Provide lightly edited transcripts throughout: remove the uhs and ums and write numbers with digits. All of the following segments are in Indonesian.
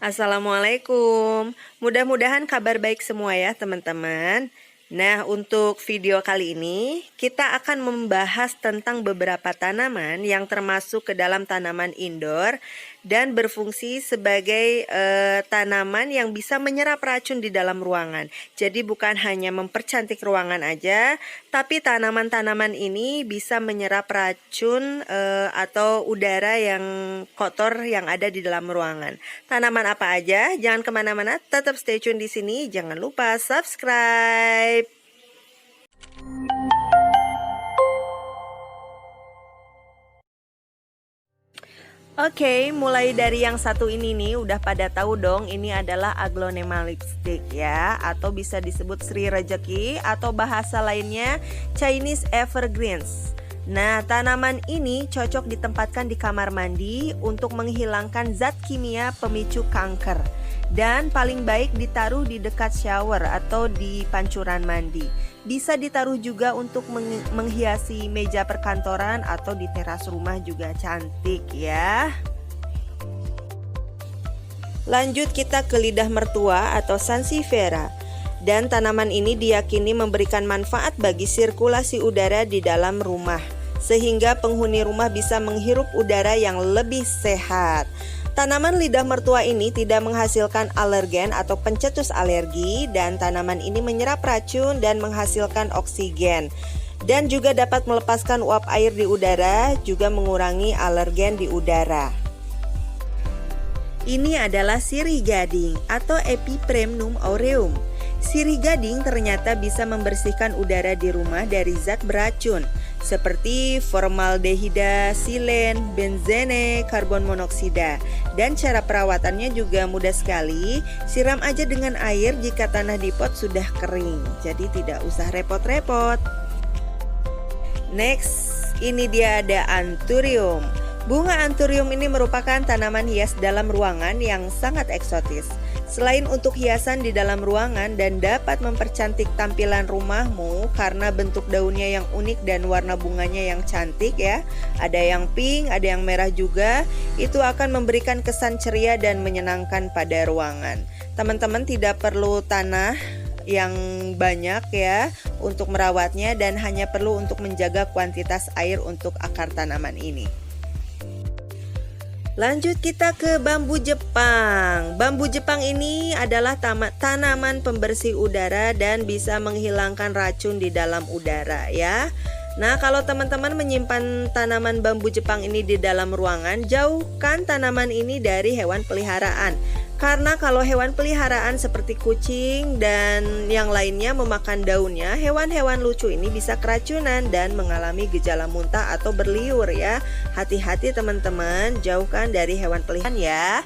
Assalamualaikum. Mudah-mudahan kabar baik semua ya teman-teman. Nah, untuk video kali ini kita akan membahas tentang beberapa tanaman yang termasuk ke dalam tanaman indoor dan berfungsi sebagai tanaman yang bisa menyerap racun di dalam ruangan. Jadi bukan hanya mempercantik ruangan aja, tapi tanaman-tanaman ini bisa menyerap racun atau udara yang kotor yang ada di dalam ruangan. Tanaman apa aja? Jangan kemana-mana, tetap stay tune di sini. Jangan lupa subscribe. Oke, mulai dari yang satu ini nih, udah pada tahu dong, ini adalah Aglonema lipstick ya, atau bisa disebut Sri Rejeki atau bahasa lainnya Chinese Evergreens. Nah, tanaman ini cocok ditempatkan di kamar mandi untuk menghilangkan zat kimia pemicu kanker. Dan paling baik ditaruh di dekat shower atau di pancuran mandi. Bisa ditaruh juga untuk menghiasi meja perkantoran atau di teras rumah juga cantik ya. Lanjut kita ke lidah mertua atau Sansevieria. Dan tanaman ini diyakini memberikan manfaat bagi sirkulasi udara di dalam rumah, sehingga penghuni rumah bisa menghirup udara yang lebih sehat. Tanaman lidah mertua ini tidak menghasilkan alergen atau pencetus alergi, dan tanaman ini menyerap racun dan menghasilkan oksigen, dan juga dapat melepaskan uap air di udara, juga mengurangi alergen di udara. Ini adalah sirih gading atau Epipremnum aureum. Sirih gading ternyata bisa membersihkan udara di rumah dari zat beracun seperti formaldehida, silen, benzene, karbon monoksida. Dan cara perawatannya juga mudah sekali. Siram aja dengan air jika tanah di pot sudah kering. Jadi tidak usah repot-repot. Next, ini dia ada Anthurium. Bunga Anthurium ini merupakan tanaman hias dalam ruangan yang sangat eksotis. Selain untuk hiasan di dalam ruangan dan dapat mempercantik tampilan rumahmu karena bentuk daunnya yang unik dan warna bunganya yang cantik ya. Ada yang pink, ada yang merah juga. Itu akan memberikan kesan ceria dan menyenangkan pada ruangan. Teman-teman tidak perlu tanah yang banyak ya untuk merawatnya, dan hanya perlu untuk menjaga kuantitas air untuk akar tanaman ini. Lanjut kita ke bambu Jepang. Bambu Jepang ini adalah tanaman pembersih udara dan bisa menghilangkan racun di dalam udara ya. Nah, kalau teman-teman menyimpan tanaman bambu Jepang ini di dalam ruangan, jauhkan tanaman ini dari hewan peliharaan. Karena kalau hewan peliharaan seperti kucing dan yang lainnya memakan daunnya, hewan-hewan lucu ini bisa keracunan dan mengalami gejala muntah atau berliur ya. Hati-hati teman-teman, jauhkan dari hewan peliharaan ya.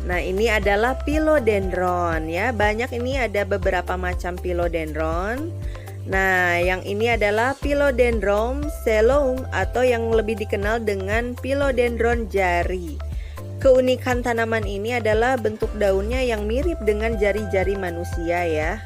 Nah, ini adalah philodendron ya. Banyak, ini ada beberapa macam philodendron. Nah, yang ini adalah Philodendron Ceylon atau yang lebih dikenal dengan Philodendron jari. Keunikan tanaman ini adalah bentuk daunnya yang mirip dengan jari-jari manusia ya.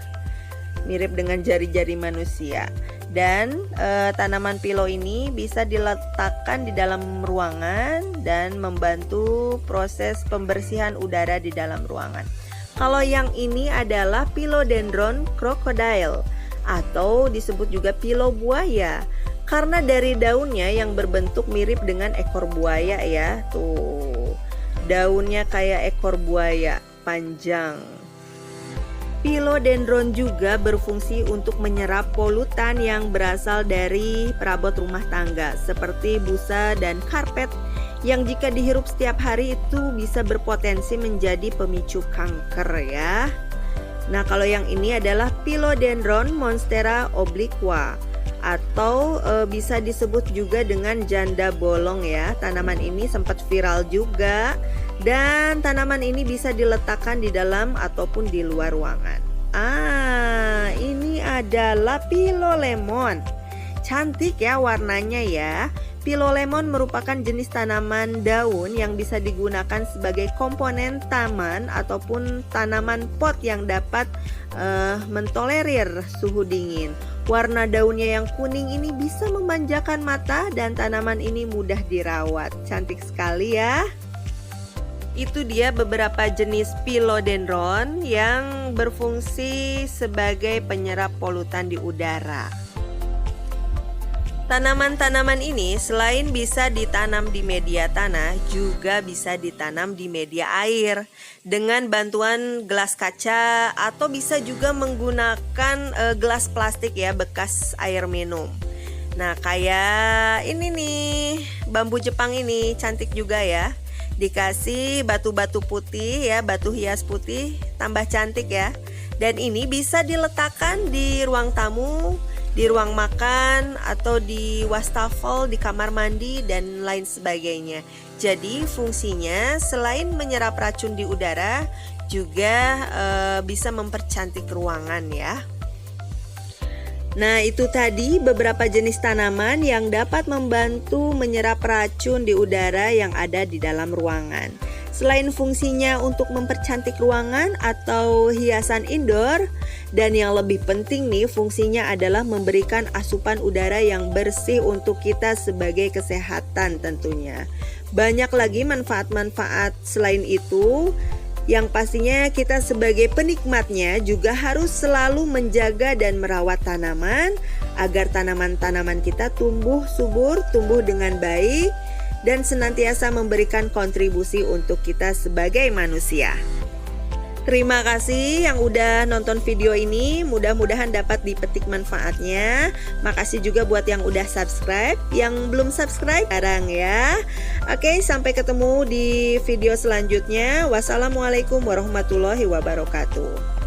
Mirip dengan jari-jari manusia. Dan tanaman philo ini bisa diletakkan di dalam ruangan dan membantu proses pembersihan udara di dalam ruangan. Kalau yang ini adalah Philodendron crocodile atau disebut juga philo buaya, karena dari daunnya yang berbentuk mirip dengan ekor buaya ya. Tuh, daunnya kayak ekor buaya, panjang. Philodendron juga berfungsi untuk menyerap polutan yang berasal dari perabot rumah tangga seperti busa dan karpet, yang jika dihirup setiap hari itu bisa berpotensi menjadi pemicu kanker ya. Nah, kalau yang ini adalah Philodendron monstera obliqua atau bisa disebut juga dengan janda bolong ya. Tanaman ini sempat viral juga, dan tanaman ini bisa diletakkan di dalam ataupun di luar ruangan. Ini adalah Philolemon. Cantik ya warnanya ya. Philolemon merupakan jenis tanaman daun yang bisa digunakan sebagai komponen taman ataupun tanaman pot yang dapat mentolerir suhu dingin. Warna daunnya yang kuning ini bisa memanjakan mata dan tanaman ini mudah dirawat. Cantik sekali ya. Itu dia beberapa jenis philodendron yang berfungsi sebagai penyerap polutan di udara. Tanaman-tanaman ini selain bisa ditanam di media tanah, juga bisa ditanam di media air dengan bantuan gelas kaca atau bisa juga menggunakan gelas plastik ya, bekas air minum. Nah, kayak ini nih, bambu Jepang ini cantik juga ya. Dikasih batu-batu putih ya, batu hias putih, tambah cantik ya. Dan ini bisa diletakkan di ruang tamu, di ruang makan, atau di wastafel, di kamar mandi, dan lain sebagainya. Jadi fungsinya selain menyerap racun di udara, juga bisa mempercantik ruangan ya. Nah, itu tadi beberapa jenis tanaman yang dapat membantu menyerap racun di udara yang ada di dalam ruangan. Selain fungsinya untuk mempercantik ruangan atau hiasan indoor, dan yang lebih penting nih, fungsinya adalah memberikan asupan udara yang bersih untuk kita sebagai kesehatan tentunya. Banyak lagi manfaat-manfaat selain itu, yang pastinya kita sebagai penikmatnya juga harus selalu menjaga dan merawat tanaman agar tanaman-tanaman kita tumbuh subur, tumbuh dengan baik, dan senantiasa memberikan kontribusi untuk kita sebagai manusia. Terima kasih yang udah nonton video ini, mudah-mudahan dapat dipetik manfaatnya. Makasih juga buat yang udah subscribe, yang belum subscribe sekarang ya. Oke, sampai ketemu di video selanjutnya. Wassalamualaikum warahmatullahi wabarakatuh.